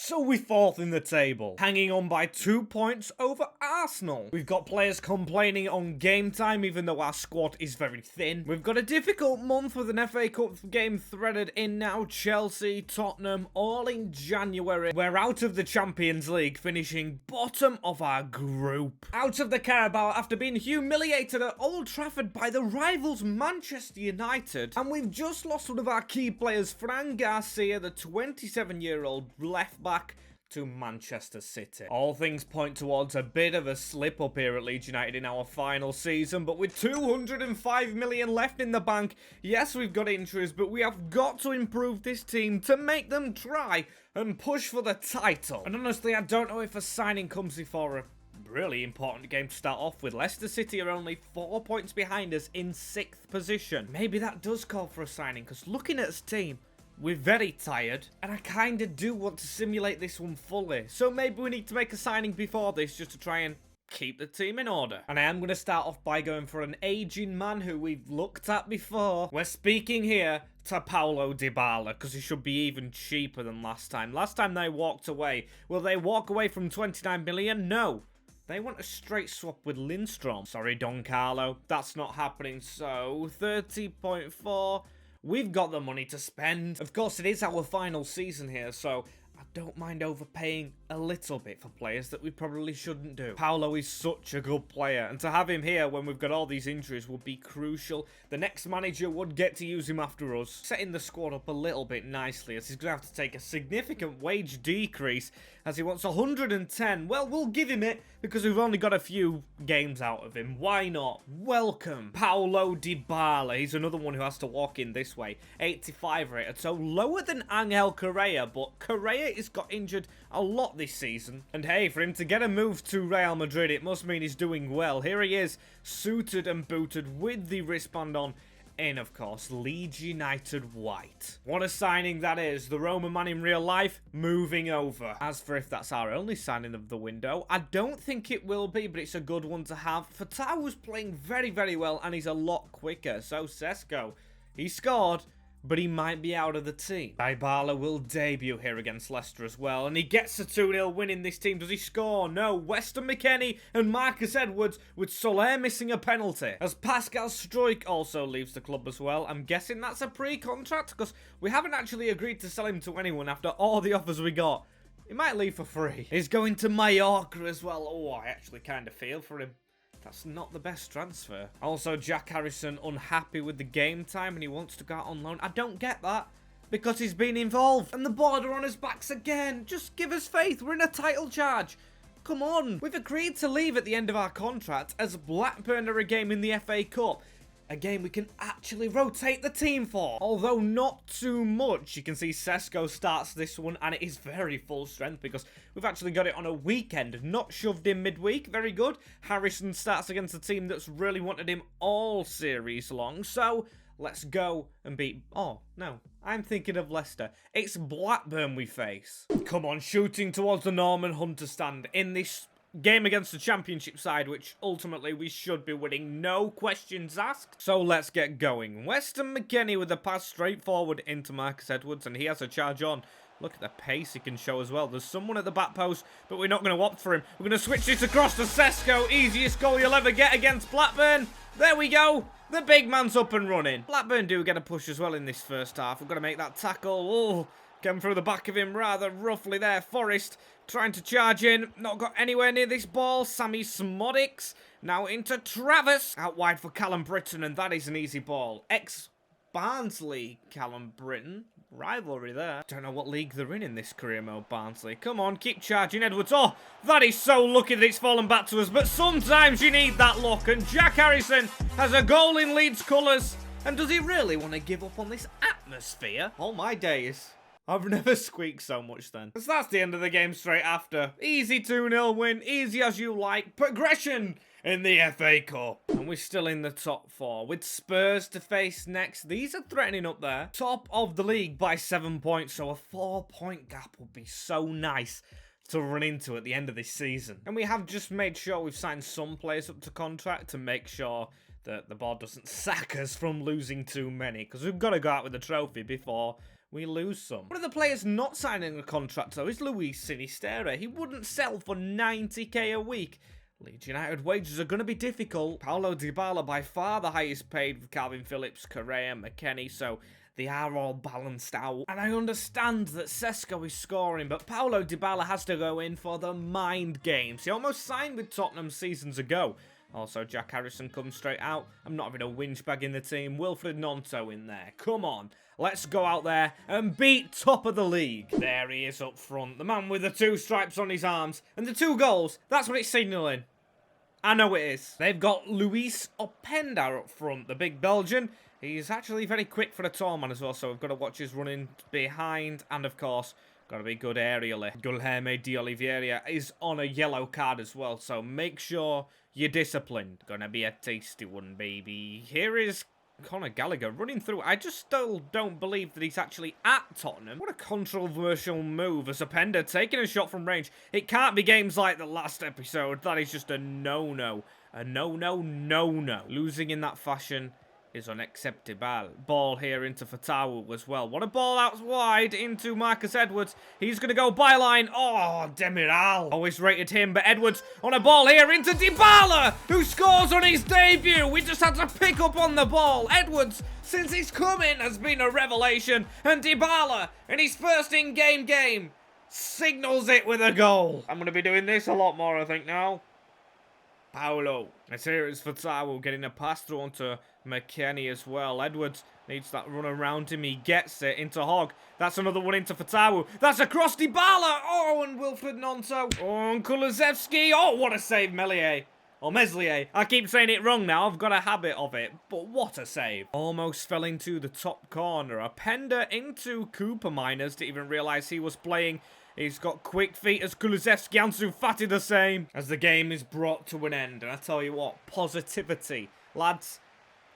So we're fourth in the table, hanging on by 2 points over Arsenal. We've got players complaining on game time, even though our squad is very thin. We've got a difficult month with an FA Cup game threaded in now. Chelsea, Tottenham, all in January. We're out of the Champions League, finishing bottom of our group. Out of the Carabao after being humiliated at Old Trafford by the rivals Manchester United. And we've just lost one of our key players, Fran Garcia, the 27-year-old left back, to Manchester City. All things point towards a bit of a slip up here at Leeds United in our final season, but with 205 million left in the bank, yes, we've got injuries, but we have got to improve this team to make them try and push for the title. And honestly, I don't know if a signing comes before a really important game to start off with. Leicester City are only 4 points behind us in 6th position. Maybe that does call for a signing, because looking at this team, we're very tired, and I kind of do want to simulate this one fully. So maybe we need to make a signing before this just to try and keep the team in order. And I am going to start off by going for an aging man who we've looked at before. We're speaking here to Paulo Dybala, because he should be even cheaper than last time. Last time they walked away. Will they walk away from 29 million? No. They want a straight swap with Lindstrom. Sorry, Don Carlo. That's not happening. So, 30.4... We've got the money to spend. Of course, it is our final season here, so I don't mind overpaying a little bit for players that we probably shouldn't do. Paulo is such a good player, and to have him here when we've got all these injuries would be crucial. The next manager would get to use him after us, setting the squad up a little bit nicely, as he's going to have to take a significant wage decrease, as he wants 110. Well, we'll give him it, because we've only got a few games out of him. Why not? Welcome, Paulo Dybala. He's another one who has to walk in this way. 85 rated, so lower than Angel Correa, but Correa has got injured a lot this season. And hey, for him to get a move to Real Madrid, it must mean he's doing well. Here he is, suited and booted with the wristband on, in, of course, Leeds United white. What a signing that is. The Roma man in real life, moving over. As for if that's our only signing of the window, I don't think it will be, but it's a good one to have. Fatah's playing very, very well, and he's a lot quicker. So, Sesko, he scored, but he might be out of the team. Dybala will debut here against Leicester as well, and he gets a 2-0 win in this team. Does he score? No. Weston McKennie and Marcus Edwards, with Soler missing a penalty. As Pascal Struijk also leaves the club as well. I'm guessing that's a pre-contract, because we haven't actually agreed to sell him to anyone after all the offers we got. He might leave for free. He's going to Mallorca as well. Oh, I actually kind of feel for him. That's not the best transfer. Also, Jack Harrison unhappy with the game time and he wants to go out on loan. I don't get that, because he's been involved. And the board are on his backs again. Just give us faith. We're in a title charge. Come on. We've agreed to leave at the end of our contract as Blackburn are a game in the FA Cup. A game we can actually rotate the team for. Although not too much. You can see Sesko starts this one, and it is very full strength because we've actually got it on a weekend, not shoved in midweek. Very good. Harrison starts against a team that's really wanted him all series long. So let's go and beat... Oh, no. I'm thinking of Leicester. It's Blackburn we face. Come on, shooting towards the Norman Hunter stand in this game against the championship side, which ultimately we should be winning, no questions asked. So let's get going. Weston McKennie with the pass straight forward into Marcus Edwards, and he has a charge on. Look at the pace he can show as well. There's someone at the back post, but we're not going to opt for him. We're going to switch this across to Sesko. Easiest goal you'll ever get against Blackburn. There we go. The big man's up and running. Blackburn do get a push as well in this first half. We've got to make that tackle. Oh, came through the back of him rather roughly there. Forrest trying to charge in. Not got anywhere near this ball. Sammy Smodics now into Travis. Out wide for Callum Britton, and that is an easy ball. Ex-Barnsley Callum Britton. Rivalry there. Don't know what league they're in this career mode, Barnsley. Come on, keep charging, Edwards. Oh, that is so lucky that it's fallen back to us. But sometimes you need that luck. And Jack Harrison has a goal in Leeds colours. And does he really want to give up on this atmosphere? All my days. I've never squeaked so much then. So that's the end of the game straight after. Easy 2-0 win, easy as you like. Progression in the FA Cup. And we're still in the top 4 with Spurs to face next. These are threatening up there. Top of the league by 7 points, so a 4-point gap would be so nice to run into at the end of this season. And we have just made sure we've signed some players up to contract to make sure that the board doesn't sack us from losing too many, because we've got to go out with a trophy before we lose some. One of the players not signing a contract, though, is Luis Sinisterra. He wouldn't sell for 90k a week. Leeds United wages are going to be difficult. Paulo Dybala by far the highest paid with Calvin Phillips, Correa, McKennie, so they are all balanced out. And I understand that Sesko is scoring, but Paulo Dybala has to go in for the mind games. He almost signed with Tottenham seasons ago. Also, Jack Harrison comes straight out. I'm not having a whinge bag in the team. Wilfried Gnonto in there. Come on. Let's go out there and beat top of the league. There he is up front. The man with the 2 stripes on his arms. And the 2 goals. That's what it's signalling. I know it is. They've got Luis Openda up front, the big Belgian. He's actually very quick for a tall man as well, so we've got to watch his running behind. And, of course, got to be good aerially. Guilherme de Oliveira is on a yellow card as well, so make sure you're disciplined. Gonna be a tasty one, baby. Here is Conor Gallagher running through. I just still don't believe that he's actually at Tottenham. What a controversial move as Openda taking a shot from range. It can't be games like the last episode. That is just a no-no. A no-no, no-no. Losing in that fashion is unacceptable. Ball here into Fatawu as well. What a ball out wide into Marcus Edwards. He's going to go byline. Oh, Demiral. Always rated him, but Edwards on a ball here into Dybala, who scores on his debut. We just had to pick up on the ball. Edwards, since he's come in, has been a revelation. And Dybala, in his first in-game game, signals it with a goal. I'm going to be doing this a lot more, I think, now. Paulo. Let's hear it's Fatawu getting a pass through onto McKennie as well. Edwards needs that run around him. He gets it into Hogg. That's another one into Fatawu. That's across Dybala. Oh, and Wilfried Gnonto. Oh, and Kulusevski. Oh, what a save, Meslier. Or Meslier. I keep saying it wrong now. I've got a habit of it. But what a save. Almost fell into the top corner. Openda into Cooper Miners. Didn't even realise he was playing. He's got quick feet as Kulusevski. Ansu Fati the same. As the game is brought to an end. And I tell you what, positivity. Lads,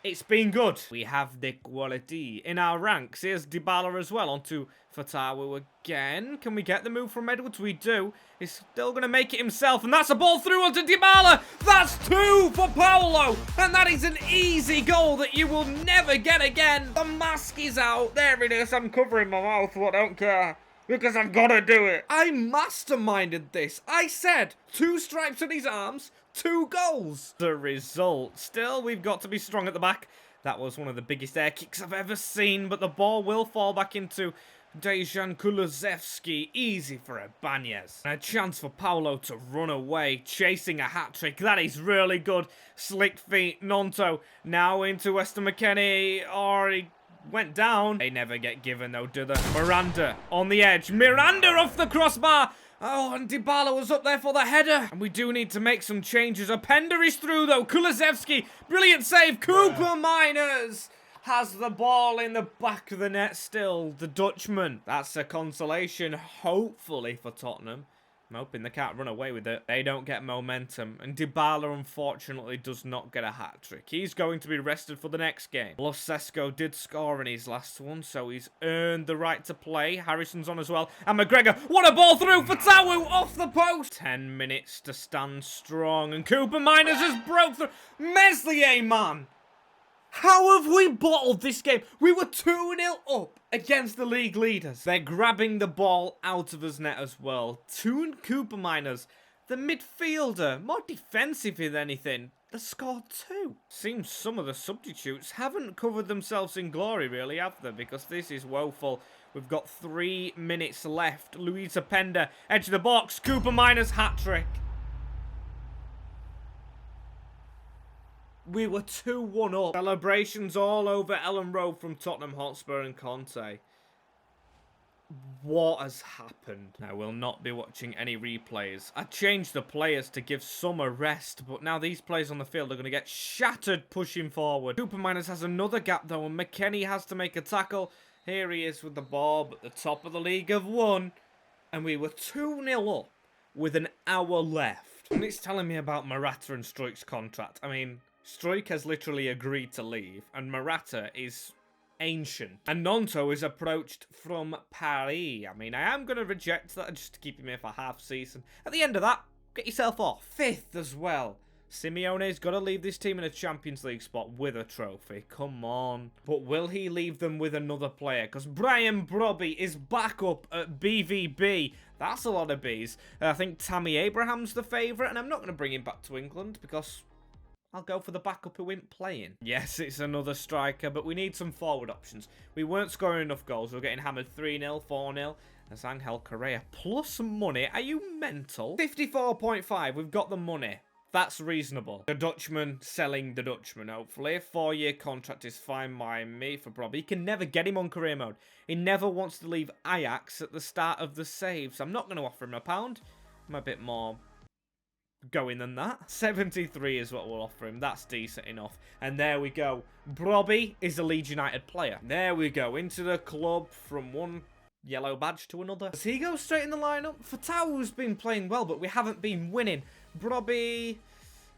it's been good. We have the quality in our ranks. Here's Dybala as well. Onto Fatawu again. Can we get the move from Edwards? We do. He's still going to make it himself. And that's a ball through onto Dybala. That's 2 for Paulo. And that is an easy goal that you will never get again. The mask is out. There it is. I'm covering my mouth, but I don't care. Because I've got to do it. I masterminded this. I said 2 stripes on his arms, 2 goals. The result. Still, we've got to be strong at the back. That was one of the biggest air kicks I've ever seen. But the ball will fall back into Dejan Kulusevski. Easy for Ibanez. And a chance for Paulo to run away. Chasing a hat-trick. That is really good. Slick feet. Gnonto now into Weston McKennie. Already went down. They never get given though, do they? Miranda on the edge. Miranda off the crossbar. Oh, and Dybala was up there for the header. And we do need to make some changes. Openda is through though. Kulusevski. Brilliant save. Cooper Miners has the ball in the back of the net still. The Dutchman. That's a consolation, hopefully, for Tottenham. I'm hoping they can't run away with it. They don't get momentum. And Dybala, unfortunately, does not get a hat-trick. He's going to be rested for the next game. Plus, Sesko did score in his last one, so he's earned the right to play. Harrison's on as well. And McGregor, what a ball through for Fatawu off the post. 10 minutes to stand strong. And Cooper Miners has broke through. Meslier, man. How have we bottled this game? We were 2-0 up against the league leaders. They're grabbing the ball out of his net as well. Cooper Miners, the midfielder, more defensive than anything. They scored 2. Seems some of the substitutes haven't covered themselves in glory, really, have they? Because this is woeful. We've got 3 minutes left. Luis Openda, edge of the box. Cooper Miners, hat-trick. We were 2-1 up. Celebrations all over Ellen Road from Tottenham Hotspur and Conte. What has happened? I will not be watching any replays. I changed the players to give some a rest, but now these players on the field are going to get shattered pushing forward. Cooper Miners has another gap though, and McKennie has to make a tackle. Here he is with the ball, but the top of the league have won. And we were 2-0 up with an hour left. And it's telling me about Morata and Struijk's contract. I mean, Struijk has literally agreed to leave, and Morata is ancient. And Gnonto is approached from Paris. I mean, I am going to reject that just to keep him here for half season. At the end of that, get yourself off. 5th as well. Simeone's got to leave this team in a Champions League spot with a trophy. Come on. But will he leave them with another player? Because Brian Brobby is back up at BVB. That's a lot of Bs. I think Tammy Abraham's the favourite, and I'm not going to bring him back to England because I'll go for the backup who ain't playing. Yes, it's another striker, but we need some forward options. We weren't scoring enough goals. We're getting hammered 3-0, 4-0. As Angel Correa plus money. Are you mental? 54.5. We've got the money. That's reasonable. The Dutchman selling the Dutchman, hopefully. A 4-year contract is fine by me for Rob. He can never get him on career mode. He never wants to leave Ajax at the start of the save. So I'm not going to offer him £1. I'm a bit more going than that. 73 is what we'll offer him. That's decent enough. And there we go. Brobby is a Leeds United player. There we go. Into the club from one yellow badge to another. Does he go straight in the lineup? Fatau's been playing well, but we haven't been winning. Brobby,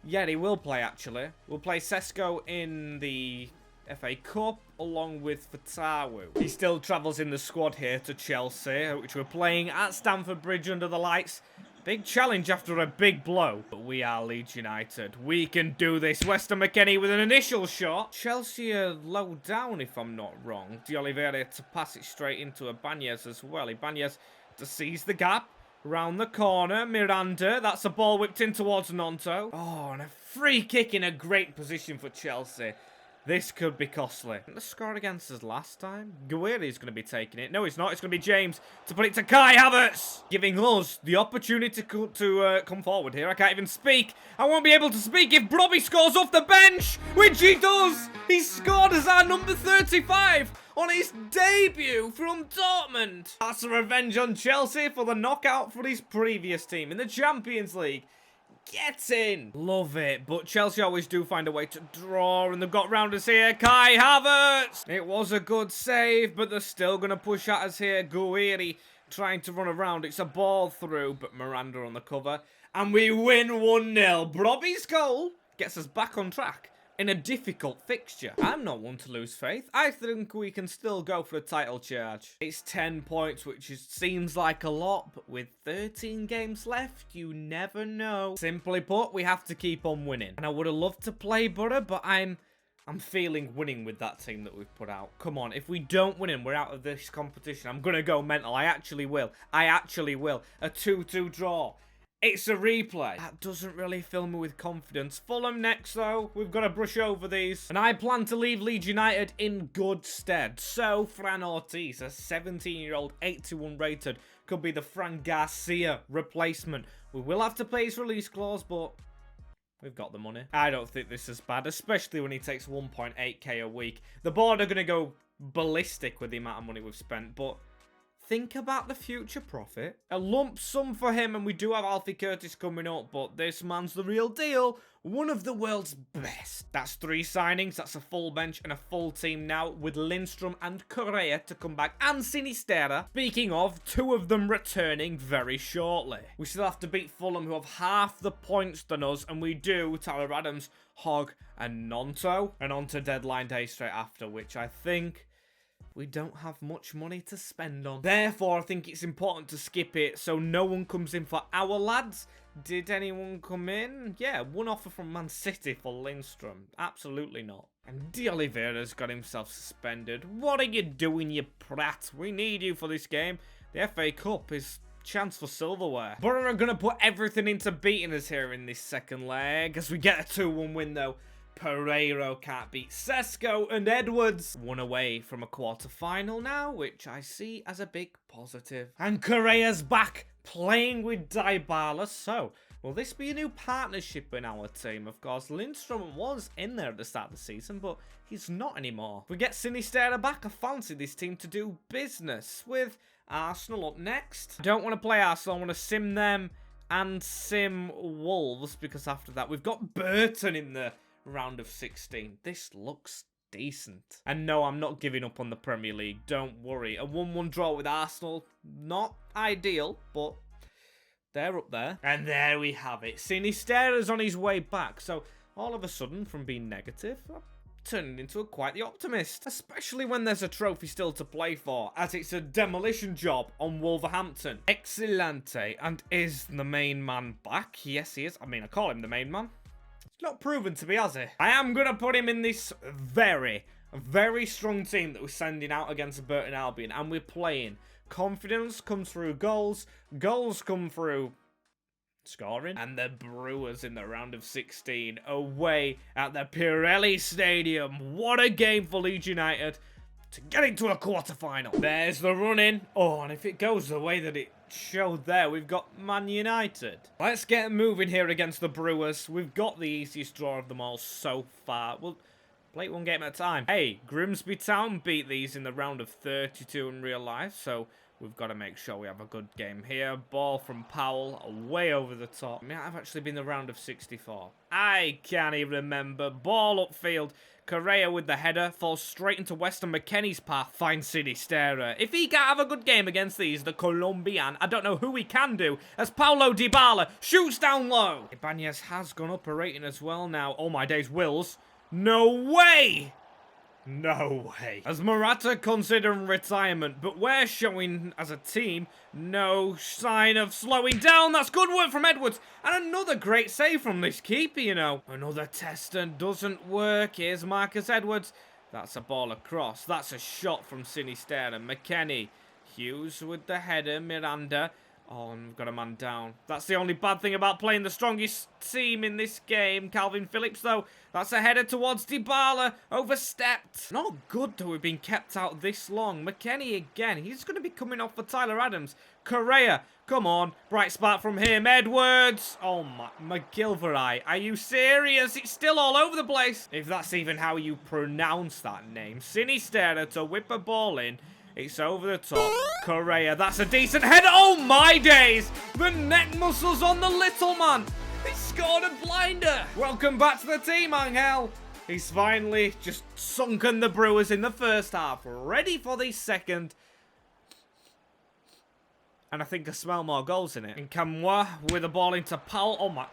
yeah, he will play, actually. We'll play Sesko in the FA Cup along with Fatau. He still travels in the squad here to Chelsea, which we're playing at Stamford Bridge under the lights. Big challenge after a big blow. But we are Leeds United. We can do this. Weston McKennie with an initial shot. Chelsea are low down, if I'm not wrong. De Oliveira to pass it straight into Ibanez as well. Ibanez to seize the gap. Round the corner. Miranda. That's a ball whipped in towards Gnonto. Oh, and a free kick in a great position for Chelsea. This could be costly. The score against us last time. Guerri's going to be taking it. No, it's not. It's going to be James to put it to Kai Havertz. Giving us the opportunity to come forward here. I can't even speak. I won't be able to speak if Brobby scores off the bench. Which he does. He scored as our number 35 on his debut from Dortmund. That's a revenge on Chelsea for the knockout for his previous team in the Champions League. Get in! Love it. But Chelsea always do find a way to draw, and they've got round us here. Kai Havertz! It was a good save, but they're still going to push at us here. Guerri trying to run around. It's a ball through, but Miranda on the cover. And we win 1-0. Brobby's goal gets us back on track in a difficult fixture. I'm not one to lose faith. I think we can still go for a title charge. It's 10 points, which seems like a lot, but with 13 games left, you never know. Simply put, we have to keep on winning. And I would have loved to play Butter, but I'm feeling winning with that team that we've put out. Come on, if we don't win and we're out of this competition, I'm going to go mental. I actually will. I actually will. A 2-2 draw. It's a replay. That doesn't really fill me with confidence. Fulham next, though. We've got to brush over these. And I plan to leave Leeds United in good stead. So, Fran Ortiz, a 17-year-old, 81 rated, could be the Fran Garcia replacement. We will have to pay his release clause, but we've got the money. I don't think this is bad, especially when he takes 1.8k a week. The board are going to go ballistic with the amount of money we've spent, but think about the future profit. A lump sum for him, and we do have Alfie Curtis coming up, but this man's the real deal. One of the world's best. That's 3 signings. That's a full bench and a full team now, with Lindstrom and Correa to come back, and Sinisterra. Speaking of, 2 of them returning very shortly. We still have to beat Fulham, who have half the points than us, and we do. Tyler Adams, Hogg, and Gnonto. And on to deadline day straight after, which I think we don't have much money to spend on. Therefore, I think it's important to skip it so no one comes in for our lads. Did anyone come in? Yeah, one offer from Man City for Lindstrom. Absolutely not. And De Oliveira's got himself suspended. What are you doing, you prat? We need you for this game. The FA Cup is chance for silverware. But we're going to put everything into beating us here in this second leg as we get a 2-1 win, though. Pereiro can't beat Sesko, and Edwards 1 away from a quarter-final now, which I see as a big positive. And Correa's back, playing with Dybala. So, will this be a new partnership in our team? Of course, Lindstrom was in there at the start of the season, but he's not anymore. If we get Sinisterra back, I fancy this team to do business with Arsenal up next. I don't want to play Arsenal, I want to sim them and sim Wolves, because after that, we've got Burton in the round of 16. This looks decent. And no, I'm not giving up on the Premier League. Don't worry. A 1-1 draw with Arsenal, not ideal, but they're up there. And there we have it. Sinisterra's on his way back. So all of a sudden, from being negative, I'm turning into quite the optimist. Especially when there's a trophy still to play for, as it's a demolition job on Wolverhampton. Excellente. And is the main man back? Yes, he is. I mean, I call him the main man. Not proven to be, has he? I am going to put him in this very, very strong team that we're sending out against Burton Albion. And we're playing. Confidence comes through goals. Goals come through scoring. And the Brewers in the round of 16 away at the Pirelli Stadium. What a game for Leeds United to get into a quarter-final. There's the run-in. Oh, and if it goes the way that it showed there, we've got Man United. Let's get moving here against the Brewers. We've got the easiest draw of them all so far. We'll play it one game at a time. Hey, Grimsby Town beat these in the round of 32 in real life, so we've got to make sure we have a good game here. Ball from Powell, way over the top. It might have actually been the round of 64. I can't even remember. Ball upfield. Correa with the header falls straight into Weston McKennie's path. Finds Sinisterra. If he can't have a good game against these, the Colombian, I don't know who he can do, as Paulo Dybala shoots down low. Ibanez has gone up a rating as well now. Oh my days, Wills. No way! No way. As Morata considering retirement, but we're showing as a team no sign of slowing down. That's good work from Edwards. And another great save from this keeper, you know. Another tester doesn't work. Here's Marcus Edwards. That's a ball across. That's a shot from Sinisterra. McKennie. Hughes with the header. Miranda. Oh, and we've got a man down. That's the only bad thing about playing the strongest team in this game. Calvin Phillips, though. That's a header towards Dybala. Overstepped. Not good to have been kept out this long. McKennie again. He's going to be coming off for Tyler Adams. Correa. Come on. Bright spark from him. Edwards. Oh, my. McGilvery. Are you serious? It's still all over the place. If that's even how you pronounce that name. Sinisterra to whip a ball in. It's over the top. Correa, that's a decent header. Oh my days! The neck muscles on the little man. He scored a blinder. Welcome back to the team, Angel. He's finally just sunken the Brewers in the first half. Ready for the second. And I think I smell more goals in it. And Camwa with the ball into Powell. Oh my.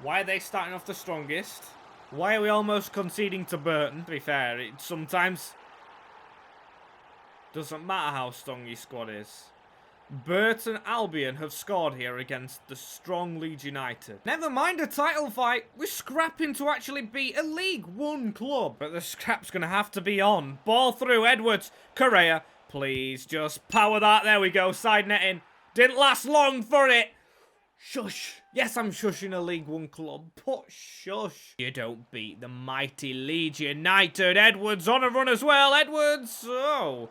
Why are they starting off the strongest? Why are we almost conceding to Burton? To be fair, it sometimes doesn't matter how strong your squad is. Burton Albion have scored here against the strong Leeds United. Never mind a title fight. We're scrapping to actually beat a League One club. But the scrap's going to have to be on. Ball through Edwards. Correa. Please just power that. There we go. Side netting. Didn't last long for it. Shush. Yes, I'm shushing a League One club, but shush. You don't beat the mighty Leeds United. Edwards on a run as well. Edwards. Oh.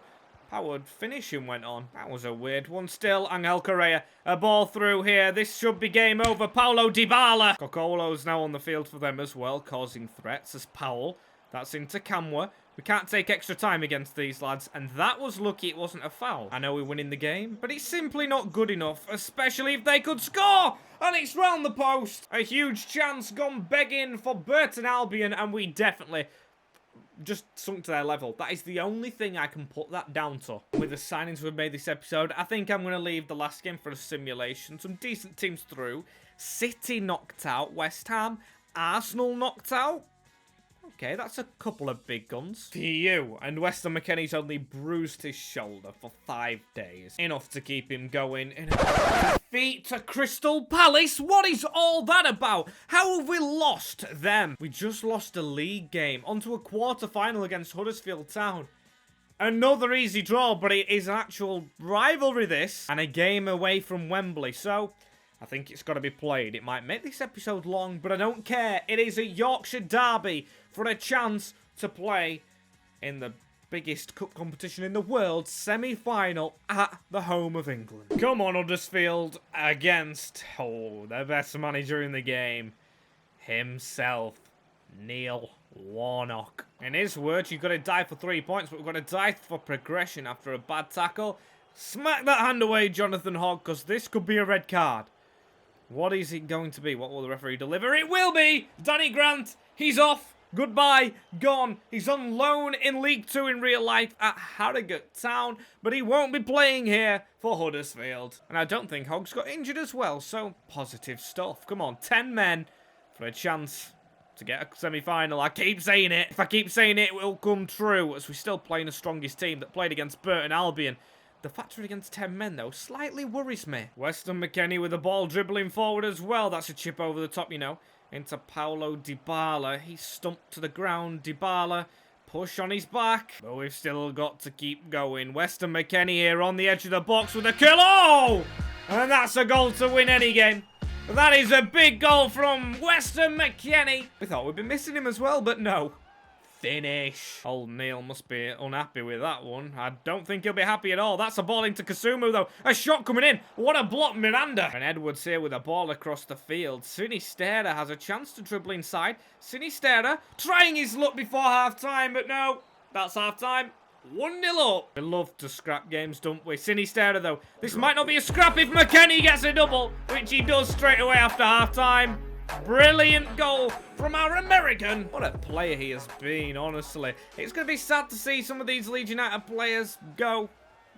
Powered finishing went on. That was a weird one. Still, Angel Correa. A ball through here. This should be game over. Paulo Dybala. Cocolo's now on the field for them as well, causing threats as Powell. That's into Camwa. We can't take extra time against these lads, and that was lucky it wasn't a foul. I know we're winning the game, but it's simply not good enough, especially if they could score! And it's round the post. A huge chance gone begging for Burton Albion, and we definitely just sunk to their level. That is the only thing I can put that down to. With the signings we've made this episode, I think I'm going to leave the last game for a simulation. Some decent teams through. City knocked out. West Ham. Arsenal knocked out. Okay, that's a couple of big guns. To you. And Weston McKennie's only bruised his shoulder for 5 days. Enough to keep him going. Defeat to Crystal Palace. What is all that about? How have we lost them? We just lost a league game onto a quarter-final against Huddersfield Town. Another easy draw, but it is an actual rivalry, this. And a game away from Wembley, so I think it's got to be played. It might make this episode long, but I don't care. It is a Yorkshire Derby for a chance to play in the biggest cup competition in the world, semi-final at the home of England. Come on, Huddersfield, against, the best manager in the game, himself, Neil Warnock. In his words, you've got to die for 3 points, but we've got to die for progression after a bad tackle. Smack that hand away, Jonathan Hogg, because this could be a red card. What is it going to be? What will the referee deliver? It will be! Danny Grant, he's off. Goodbye, gone. He's on loan in League 2 in real life at Harrogate Town, but he won't be playing here for Huddersfield. And I don't think Hogg's got injured as well, so positive stuff. Come on, 10 men for a chance to get a semi-final. I keep saying it. If I keep saying it, it will come true, as we're still playing the strongest team that played against Burton Albion. The factor against 10 men, though, slightly worries me. Weston McKennie with the ball dribbling forward as well. That's a chip over the top, you know. Into Paulo Dybala. He's stumped to the ground. Dybala. Push on his back. But we've still got to keep going. Weston McKennie here on the edge of the box with a kill. Oh! And that's a goal to win any game. That is a big goal from Weston McKennie. We thought we'd be missing him as well, but no. Finish. Old Neil must be unhappy with that one. I don't think he'll be happy at all. That's a ball into Kasumu, though. A shot coming in. What a block, Miranda. And Edwards here with a ball across the field. Sinisterra has a chance to dribble inside. Sinisterra trying his luck before half-time, but no. That's half-time. 1-0 up. We love to scrap games, don't we? Sinisterra, though. This might not be a scrap if McKennie gets a double, which he does straight away after half-time. Brilliant goal from our American. What a player he has been, honestly. It's going to be sad to see some of these Leeds United players go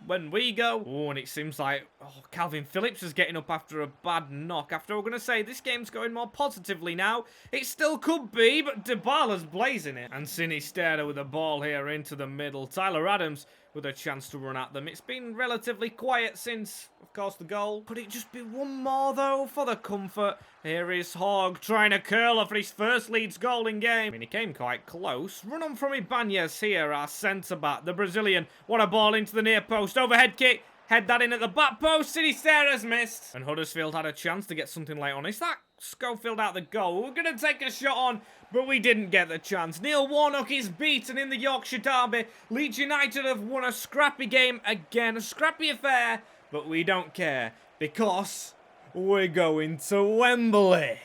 when we go. Oh, and it seems like Calvin Phillips is getting up after a bad knock. After we're going to say this game's going more positively now. It still could be, but Dybala's blazing it. And Sinisterra with the ball here into the middle. Tyler Adams with a chance to run at them. It's been relatively quiet since, of course, the goal. Could it just be one more, though, for the comfort? Here is Hogg trying to curl for his first Leeds goal in game. I mean, he came quite close. Run on from Ibanez here, our centre-back, the Brazilian. What a ball into the near post. Overhead kick. Head that in at the back post. Sinisterra's missed. And Huddersfield had a chance to get something late on. Is that Schofield out the goal? We're going to take a shot on, but we didn't get the chance. Neil Warnock is beaten in the Yorkshire Derby. Leeds United have won a scrappy game again. A scrappy affair, but we don't care because we're going to Wembley.